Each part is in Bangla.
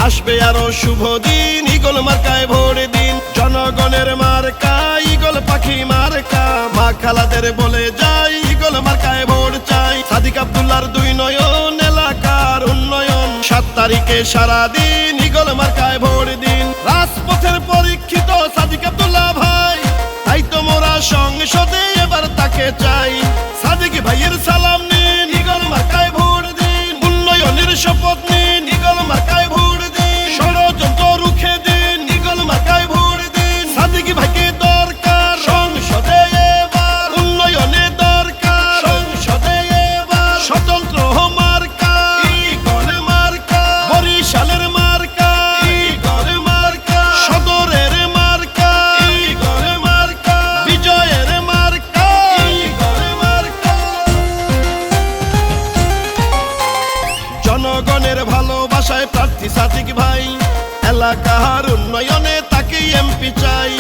আসবে আরো শুভ দিন, ঈগল মার্কায় ভোট দিন। জনগণের মার্কা ঈগল পাখি মার্কা, মা খালাদের বলে যাই ঈগল মার্কায় ভোট চাই। সাদিক আব্দুল্লাহর দুই নয়ন এলাকার উন্নয়ন, 7 তারিখে সারাদিন ঈগল মার্কায় ভোট দিন। রাজপথের পরীক্ষিত সাদিক আব্দুল্লাহ ভাই, তাই তো মোরা সংসদে এবার তাকে চাই। সাদিক ভাইয়ের সালাম নিন, ঈগল মার্কায় ভোট দিন। উন্নয়নের শপথ নিন, ঈগল মার্কায় ভোট দিন। ষড়যন্ত্র রুখে দিন, ঈগল মার্কায় ভোট দিন। সাদিক ভাইকে দরকার সংসদে এবার, উন্নয়নে দরকার সংসদে এবার। স্বতন্ত্র মার্কা ঈগল মার্কা, বরিশালের মার্কা ঈগল মার্কা, সদরের মার্কা ঈগল মার্কা, বিজয়ের মার্কা ঈগল মার্কা। জনগণের ভালোবাসায় প্রার্থী সাদিক ভাই, এলাকার উন্নয়নে তাকে এমপি চাই।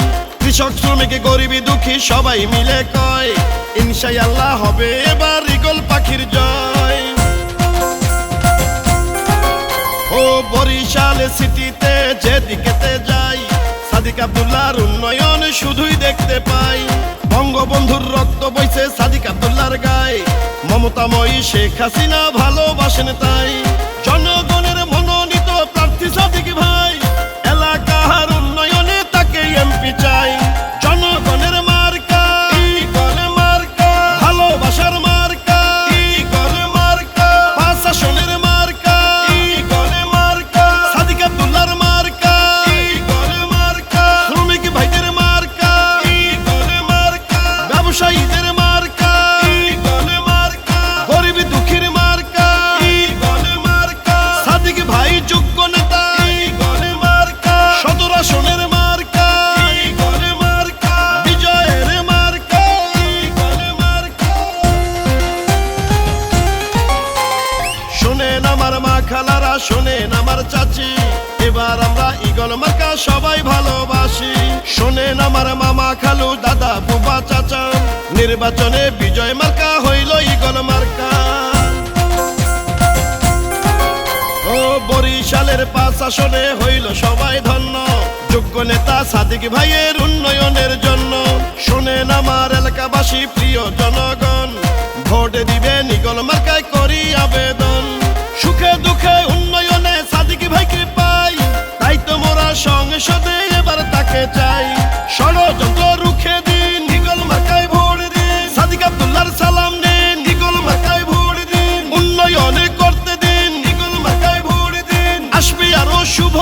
কৃষক শ্রমিক গরিবী দুঃখী সবাই মিলে কয়, ইনশাআল্লাহ হবে এবার ঈগল পাখির জয়। ও বরিশাল সিটিতে যেদিকেতে যাই, সাদিক আব্দুল্লাহর উন্নয়ন শুধুই দেখতে পাই। বঙ্গবন্ধুর রক্ত বইছে সাদিক আব্দুল্লাহর গায়ে, মমতাময়ী শেখ হাসিনা ভালোবাসেন তাই। জনগণের মনোনীত প্রার্থী সাদিক ভাই, এলাকার উন্নয়নে তাকে এমপি চাই। জনগণের মার্কা ঈগল মার্কা, ভালোবাসার মার্কা ঈগল মার্কা, প্রশাসনের মার্কা ঈগল মার্কা, সাদিক আব্দুল্লাহর মার্কা ঈগল মার্কা, শ্রমিক ভাইদের মার্কা ঈগল মার্কা, ব্যবসায়ীদের মার্কা ঈগল মার্কা, গরিব দুঃখীর মার্কা ঈগল মার্কা। সাদিক ভাই যোগ্য নেতা ঈগল মার্কা, সদর আসনের মার্কা ঈগল মার্কা, বিজয়ের মার্কা ঈগল মার্কা। শোনেন আমার মা খালারা, শোনেন আমার চাচি, এবার আমরা ঈগল মার্কা সবাই ভালোবাসি। শোনেন আমার মামা খালু দাদা বুবা চাচা, নির্বাচনে বিজয় মার্কা হইল ঈগল মার্কা। ও বরিশালের 5 আসনে হইল সবাই ধন্য, যোগ্য নেতা সাদিক ভাইয়ের উন্নয়নের জন্য। শোনেন আমার এলাকাবাসী প্রিয় জনগণ, ভোট দিবেন ঈগল মার্কায় করি আবেদন। সুখে দুঃখে উন্নয়নে সাদিক ভাইকে পাই, তাই তো মোরা সংসদে এবার তাকে চাই। ষড়যন্ত্র রুখে দিন, ঈগল মার্কায় ভোট দিন। সাদিক আব্দুল্লাহর সালাম নিন, ঈগল মার্কায় ভোট দিন। উন্নয়নে করতে দিন, ঈগল মার্কায় ভোট দিন। আসবে আরো শুভ